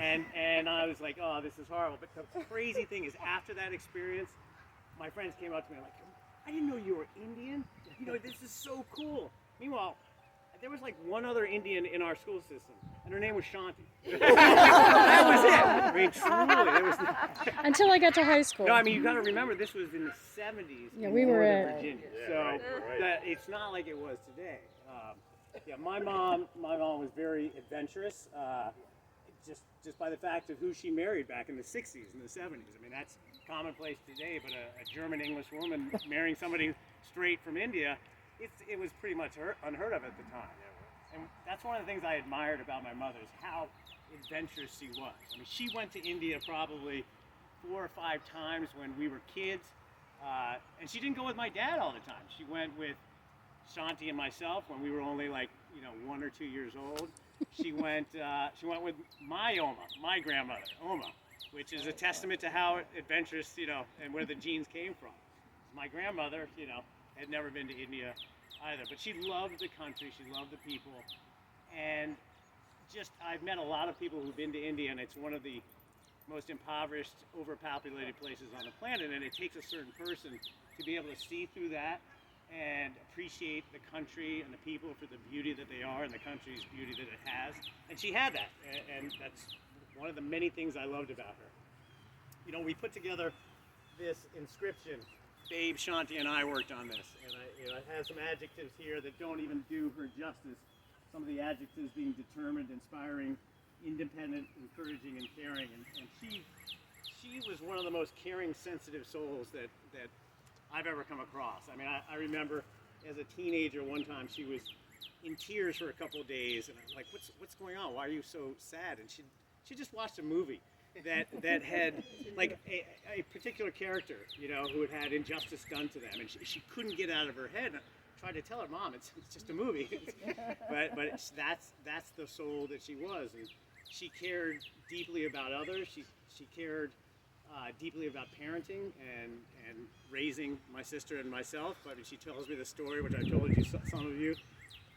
And I was like, oh, this is horrible. But the crazy thing is, after that experience, my friends came up to me like, I didn't know you were Indian. This is so cool. Meanwhile, there was like one other Indian in our school system, and her name was Shanti. That was it. I mean, truly, it was. Until I got to high school. No, I mean, you got to remember, this was in the 70s. Yeah, in we were Northern Virginia, so it's not like it was today. Yeah, my mom was very adventurous. Just by the fact of who she married back in the 60s and the 70s. I mean, that's commonplace today, but a German English woman marrying somebody straight from India, it was pretty much unheard of at the time. And that's one of the things I admired about my mother, is how adventurous she was. I mean, she went to India probably 4 or 5 times when we were kids, and she didn't go with my dad all the time. She went with Shanti and myself when we were only like 1 or 2 years old. She went with my grandmother, Oma, which is a testament to how adventurous, and where the genes came from. My grandmother, had never been to India either, but she loved the country, she loved the people, and I've met a lot of people who've been to India, and it's one of the most impoverished, overpopulated places on the planet, and it takes a certain person to be able to see through that and appreciate the country and the people for the beauty that they are and the country's beauty that it has. And she had that, and that's one of the many things I loved about her. We put together this inscription. Babe, Shanti, and I worked on this, and it has some adjectives here that don't even do her justice. Some of the adjectives being determined, inspiring, independent, encouraging, and caring. And she was one of the most caring, sensitive souls that I've ever come across. I mean, I remember as a teenager one time she was in tears for a couple of days, and I'm like, what's going on? Why are you so sad? And she just watched a movie that had like a particular character, who had injustice done to them, and she couldn't get out of her head. I tried to tell her, Mom, it's just a movie. but that's the soul that she was, and she cared deeply about others. She cared deeply about parenting and raising my sister and myself. I mean, she tells me the story, which I told you, some of you.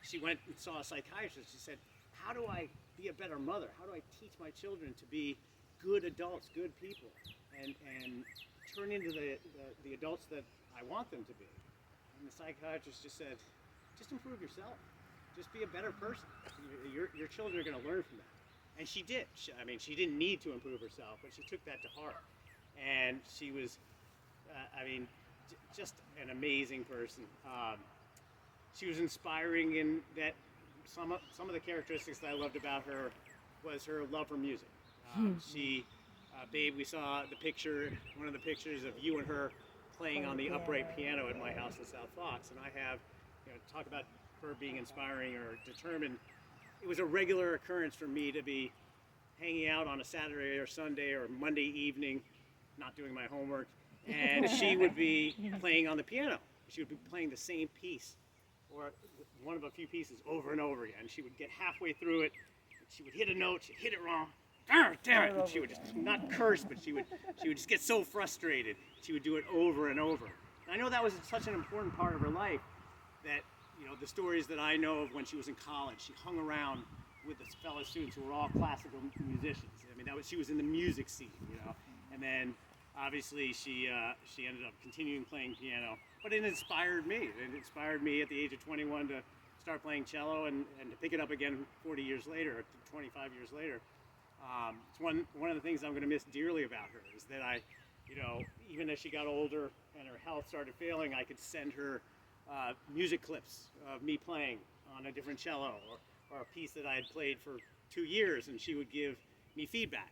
She went and saw a psychiatrist. She said, how do I be a better mother? How do I teach my children to be good adults, good people, and turn into the adults that I want them to be? And the psychiatrist just said, just improve yourself. Just be a better person. Your children are going to learn from that. And she did. She didn't need to improve herself, but she took that to heart. And she was, just an amazing person. She was inspiring in that some of the characteristics that I loved about her was her love for music. Babe, we saw one of the pictures of you and her playing on the upright piano at my house in South Fox. And I have, talk about her being inspiring or determined. It was a regular occurrence for me to be hanging out on a Saturday or Sunday or Monday evening, not doing my homework, and she would be playing on the piano. She would be playing the same piece, or one of a few pieces, over and over again. She would get halfway through it, she would hit a note, she'd hit it wrong, damn it, and she would just not curse, but she would just get so frustrated. She would do it over and over. And I know that was such an important part of her life that, the stories that I know of when she was in college, she hung around with the fellow students who were all classical musicians. I mean, she was in the music scene, And then, obviously, she ended up continuing playing piano. But it inspired me. It inspired me at the age of 21 to start playing cello and to pick it up again 40 years later, or 25 years later. It's one of the things I'm going to miss dearly about her is that I, even as she got older and her health started failing, I could send her music clips of me playing on a different cello or a piece that I had played for 2 years, and she would give me feedback.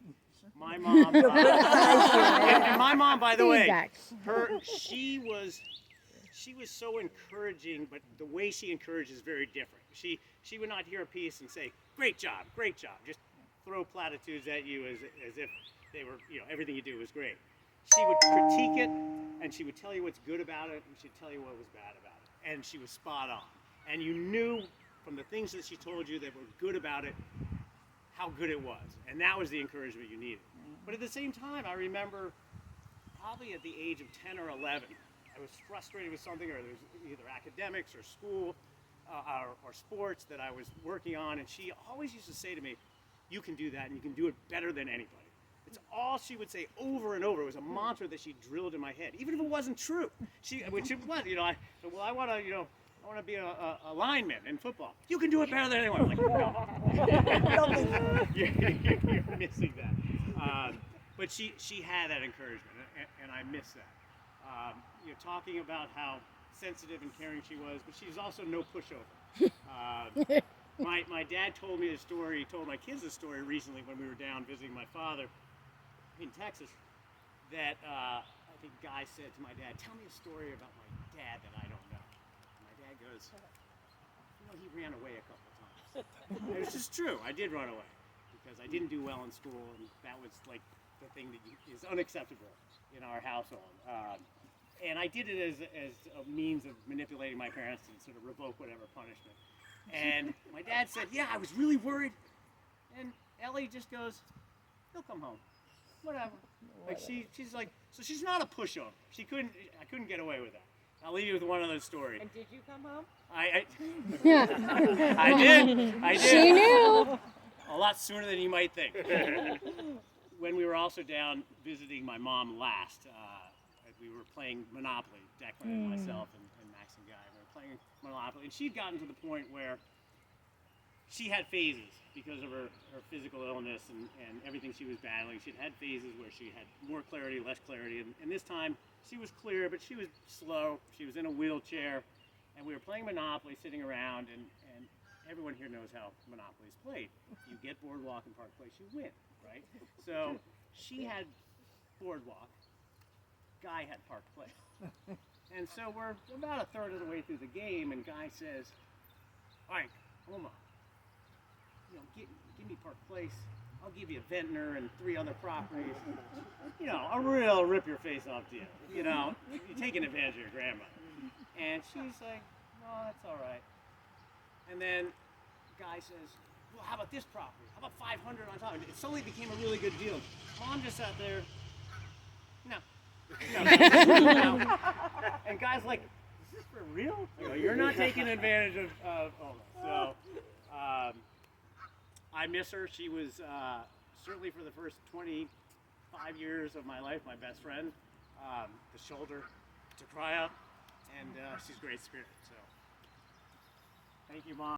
My mom, and my mom, by the way, she was so encouraging, but the way she encouraged is very different. She would not hear a piece and say, great job, just throw platitudes at you as if they were, everything you do was great. She would critique it, and she would tell you what's good about it, and she'd tell you what was bad about it. And she was spot on. And you knew from the things that she told you that were good about it, how good it was. And that was the encouragement you needed. But at the same time, I remember probably at the age of 10 or 11, I was frustrated with something, or there was either academics or school or sports that I was working on. And she always used to say to me, You can do that, and you can do it better than anybody. It's all she would say over and over. It was a mantra that she drilled in my head, even if it wasn't true. Which it was, you know. I said, well, I want to, you know, I want to be a lineman in football. You can do it better than anyone. I'm like, no, you're missing that. But she had that encouragement, and I miss that. You know, talking about how sensitive and caring she was, but she's also no pushover. My dad told me a story. He told my kids a story recently when we were down visiting my father in Texas. That I think Guy said to my dad, "Tell me a story about my dad that I don't know." And my dad goes, "You know, he ran away a couple of times." And it's just true. I did run away because I didn't do well in school, and that was like the thing that is unacceptable in our household. And I did it as a means of manipulating my parents to sort of revoke whatever punishment. And my dad said, "Yeah, I was really worried." And Ellie just goes, "He'll come home, whatever." Like she's like, so she's not a pushover. I couldn't get away with that. I'll leave you with one other story. And did you come home? Yeah. I did. She knew. A lot sooner than you might think. When we were also down visiting my mom last, we were playing Monopoly, Declan and myself and Max and Guy. We were playing Monopoly, and she'd gotten to the point where she had phases because of her physical illness and everything she was battling. She'd had phases where she had more clarity, less clarity, and this time she was clear, but she was slow. She was in a wheelchair, and we were playing Monopoly, sitting around, and everyone here knows how Monopoly is played. You get Boardwalk and Park Place, you win, right? So she had Boardwalk, Guy had Park Place. And so we're about a third of the way through the game, and Guy says, "All right, Oma, you know, give me Park Place. I'll give you Ventnor and 3 other properties. You know, a real rip your face off deal. You know, you're taking advantage of your grandma." And she's like, "No, that's all right." And then Guy says, "Well, how about this property? How about 500 on top?" It suddenly became a really good deal. Mom just sat there, no. No. And Guy's like, "Is this for real? You know, you're not taking advantage of Oma." So I miss her. She was certainly for the first 25 years of my life my best friend, the shoulder to cry up, and she's a great spirit. So thank you, Mom.